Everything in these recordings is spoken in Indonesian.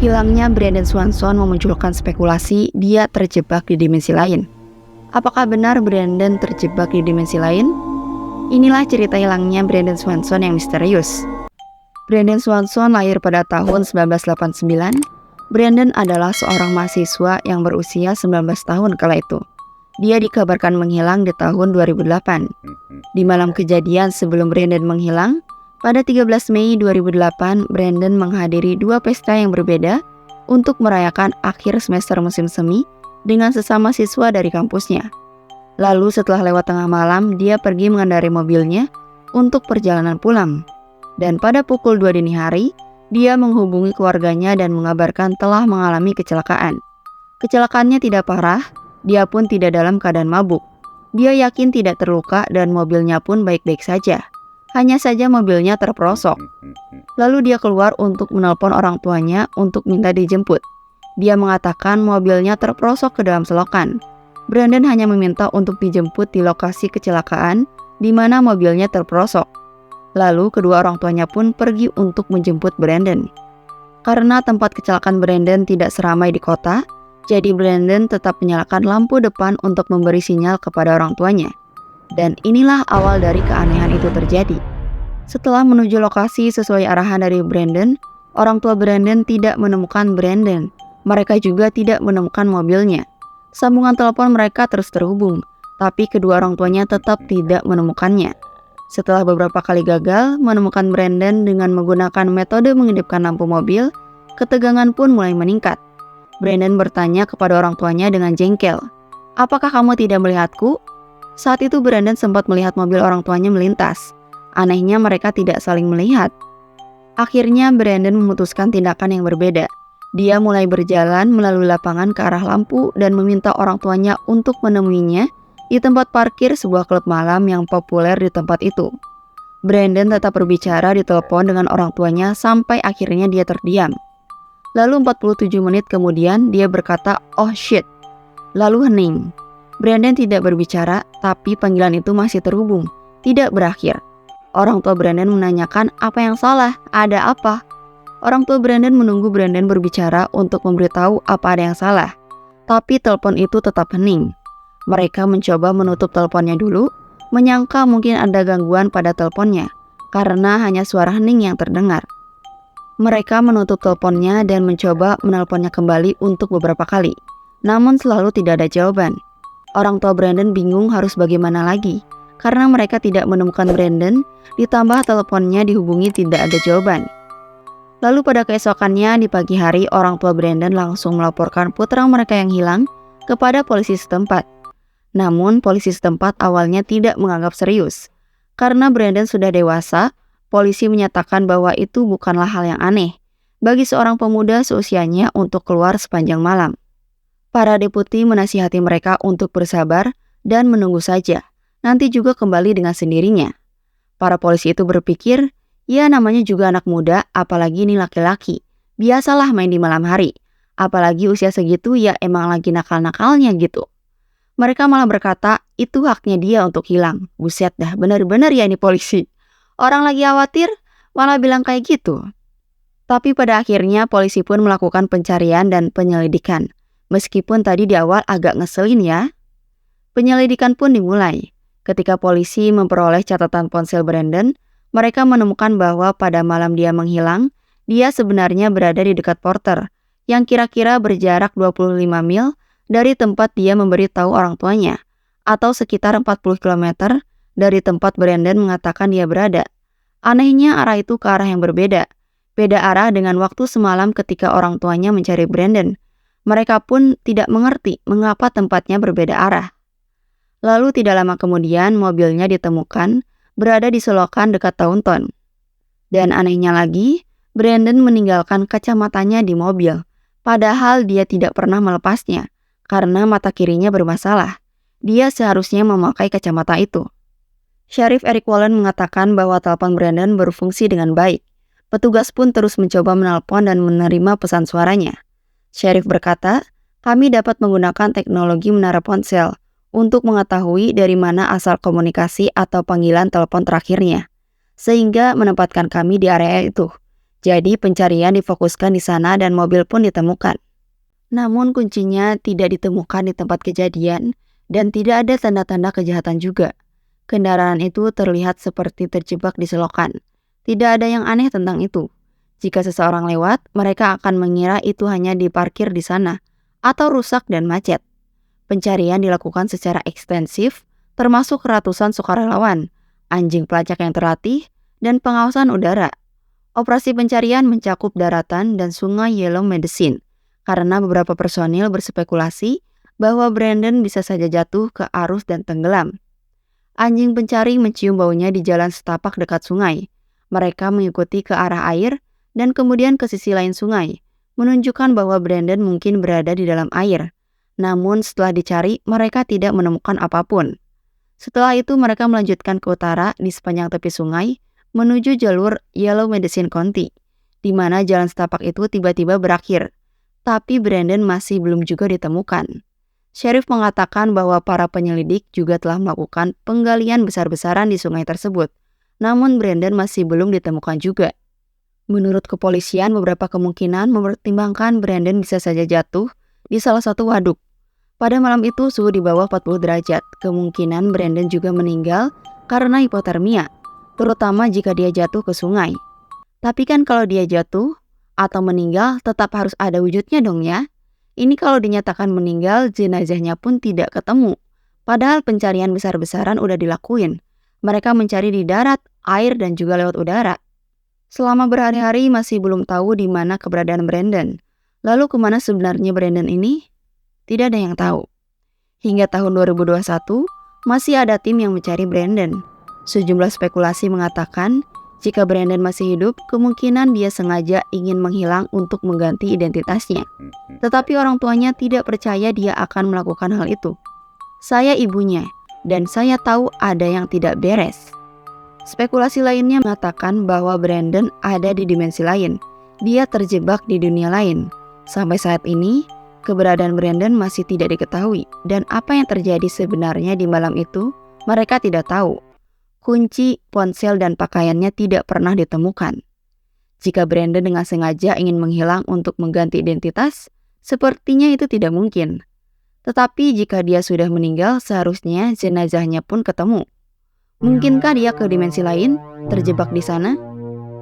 Hilangnya Brandon Swanson memunculkan spekulasi dia terjebak di dimensi lain. Apakah benar Brandon terjebak di dimensi lain? Inilah cerita hilangnya Brandon Swanson yang misterius. Brandon Swanson lahir pada tahun 1989. Brandon adalah seorang mahasiswa yang berusia 19 tahun kala itu. Dia dikabarkan menghilang di tahun 2008. Di malam kejadian sebelum Brandon menghilang, pada 13 Mei 2008, Brandon menghadiri dua pesta yang berbeda untuk merayakan akhir semester musim semi dengan sesama siswa dari kampusnya. Lalu setelah lewat tengah malam, dia pergi mengendarai mobilnya untuk perjalanan pulang. Dan pada pukul 2 dini hari, dia menghubungi keluarganya dan mengabarkan telah mengalami kecelakaan. Kecelakaannya tidak parah, dia pun tidak dalam keadaan mabuk. Dia yakin tidak terluka dan mobilnya pun baik-baik saja. Hanya saja mobilnya terperosok. Lalu dia keluar untuk menelpon orang tuanya untuk minta dijemput. Dia mengatakan mobilnya terperosok ke dalam selokan. Brandon hanya meminta untuk dijemput di lokasi kecelakaan di mana mobilnya terperosok. Lalu kedua orang tuanya pun pergi untuk menjemput Brandon. Karena tempat kecelakaan Brandon tidak seramai di kota, jadi Brandon tetap menyalakan lampu depan untuk memberi sinyal kepada orang tuanya. Dan inilah awal dari keanehan itu terjadi. Setelah menuju lokasi sesuai arahan dari Brandon, orang tua Brandon tidak menemukan Brandon. Mereka juga tidak menemukan mobilnya. Sambungan telepon mereka terus terhubung, tapi kedua orang tuanya tetap tidak menemukannya. Setelah beberapa kali gagal menemukan Brandon dengan menggunakan metode mengedipkan lampu mobil, ketegangan pun mulai meningkat. Brandon bertanya kepada orang tuanya dengan jengkel, "Apakah kamu tidak melihatku?" Saat itu Brandon sempat melihat mobil orang tuanya melintas. Anehnya mereka tidak saling melihat. Akhirnya Brandon memutuskan tindakan yang berbeda. Dia mulai berjalan melalui lapangan ke arah lampu dan meminta orang tuanya untuk menemuinya di tempat parkir sebuah klub malam yang populer di tempat itu. Brandon tetap berbicara di telepon dengan orang tuanya sampai akhirnya dia terdiam. Lalu 47 menit kemudian dia berkata, "Oh shit." Lalu hening. Brandon tidak berbicara, tapi panggilan itu masih terhubung, tidak berakhir. Orang tua Brandon menanyakan apa yang salah, ada apa? Orang tua Brandon menunggu Brandon berbicara untuk memberitahu apa ada yang salah, tapi telepon itu tetap hening. Mereka mencoba menutup teleponnya dulu, menyangka mungkin ada gangguan pada teleponnya, karena hanya suara hening yang terdengar. Mereka menutup teleponnya dan mencoba menelponnya kembali untuk beberapa kali, namun selalu tidak ada jawaban. Orang tua Brandon bingung harus bagaimana lagi, karena mereka tidak menemukan Brandon, ditambah teleponnya dihubungi tidak ada jawaban. Lalu pada keesokannya di pagi hari, orang tua Brandon langsung melaporkan putra mereka yang hilang kepada polisi setempat. Namun polisi setempat awalnya tidak menganggap serius. Karena Brandon sudah dewasa, polisi menyatakan bahwa itu bukanlah hal yang aneh bagi seorang pemuda seusianya untuk keluar sepanjang malam. Para deputi menasihati mereka untuk bersabar dan menunggu saja. Nanti juga kembali dengan sendirinya. Para polisi itu berpikir, ya namanya juga anak muda, apalagi ini laki-laki. Biasalah main di malam hari. Apalagi usia segitu ya emang lagi nakal-nakalnya gitu. Mereka malah berkata, itu haknya dia untuk hilang. Buset dah, benar-benar ya ini polisi. Orang lagi khawatir, malah bilang kayak gitu. Tapi pada akhirnya polisi pun melakukan pencarian dan penyelidikan. Meskipun tadi di awal agak ngeselin ya. Penyelidikan pun dimulai. Ketika polisi memperoleh catatan ponsel Brandon, mereka menemukan bahwa pada malam dia menghilang, dia sebenarnya berada di dekat Porter, yang kira-kira berjarak 25 mil dari tempat dia memberitahu orang tuanya, atau sekitar 40 km dari tempat Brandon mengatakan dia berada. Anehnya arah itu ke arah yang berbeda. Beda arah dengan waktu semalam ketika orang tuanya mencari Brandon. Mereka pun tidak mengerti mengapa tempatnya berbeda arah. Lalu tidak lama kemudian mobilnya ditemukan berada di selokan dekat Taunton. Dan anehnya lagi, Brandon meninggalkan kacamatanya di mobil, padahal dia tidak pernah melepasnya karena mata kirinya bermasalah. Dia seharusnya memakai kacamata itu. Sheriff Eric Wallen mengatakan bahwa telepon Brandon berfungsi dengan baik. Petugas pun terus mencoba menelpon dan menerima pesan suaranya. Sheriff berkata, "Kami dapat menggunakan teknologi menara ponsel untuk mengetahui dari mana asal komunikasi atau panggilan telepon terakhirnya, sehingga menempatkan kami di area itu. Jadi pencarian difokuskan di sana dan mobil pun ditemukan. Namun kuncinya tidak ditemukan di tempat kejadian dan tidak ada tanda-tanda kejahatan juga. Kendaraan itu terlihat seperti terjebak di selokan. Tidak ada yang aneh tentang itu. Jika seseorang lewat, mereka akan mengira itu hanya diparkir di sana atau rusak dan macet. Pencarian dilakukan secara ekstensif, termasuk ratusan sukarelawan, anjing pelacak yang terlatih, dan pengawasan udara. Operasi pencarian mencakup daratan dan sungai Yellow Medicine, karena beberapa personil berspekulasi bahwa Brandon bisa saja jatuh ke arus dan tenggelam. Anjing pencari mencium baunya di jalan setapak dekat sungai. Mereka mengikuti ke arah air dan kemudian ke sisi lain sungai, menunjukkan bahwa Brandon mungkin berada di dalam air. Namun setelah dicari, mereka tidak menemukan apapun. Setelah itu mereka melanjutkan ke utara di sepanjang tepi sungai, menuju jalur Yellow Medicine County, di mana jalan setapak itu tiba-tiba berakhir. Tapi Brandon masih belum juga ditemukan. Sheriff mengatakan bahwa para penyelidik juga telah melakukan penggalian besar-besaran di sungai tersebut, namun Brandon masih belum ditemukan juga. Menurut kepolisian, beberapa kemungkinan mempertimbangkan Brandon bisa saja jatuh di salah satu waduk. Pada malam itu suhu di bawah 40 derajat. Kemungkinan Brandon juga meninggal karena hipotermia, terutama jika dia jatuh ke sungai. Tapi kan kalau dia jatuh atau meninggal tetap harus ada wujudnya dong ya. Ini kalau dinyatakan meninggal, jenazahnya pun tidak ketemu. Padahal pencarian besar-besaran udah dilakuin. Mereka mencari di darat, air, dan juga lewat udara. Selama berhari-hari masih belum tahu di mana keberadaan Brandon. Lalu kemana sebenarnya Brandon ini? Tidak ada yang tahu. Hingga tahun 2021, masih ada tim yang mencari Brandon. Sejumlah spekulasi mengatakan, jika Brandon masih hidup, kemungkinan dia sengaja ingin menghilang untuk mengganti identitasnya. Tetapi orang tuanya tidak percaya dia akan melakukan hal itu. Saya ibunya, dan saya tahu ada yang tidak beres. Spekulasi lainnya mengatakan bahwa Brandon ada di dimensi lain. Dia terjebak di dunia lain. Sampai saat ini, keberadaan Brandon masih tidak diketahui. Dan apa yang terjadi sebenarnya di malam itu, mereka tidak tahu. Kunci, ponsel, dan pakaiannya tidak pernah ditemukan. Jika Brandon dengan sengaja ingin menghilang untuk mengganti identitas, sepertinya itu tidak mungkin. Tetapi jika dia sudah meninggal, seharusnya jenazahnya pun ketemu. Mungkinkah dia ke dimensi lain, terjebak di sana?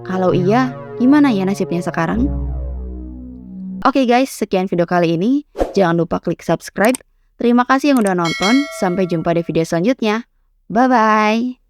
Kalau iya, gimana ya nasibnya sekarang? Oke guys, sekian video kali ini. Jangan lupa klik subscribe. Terima kasih yang udah nonton. Sampai jumpa di video selanjutnya. Bye-bye.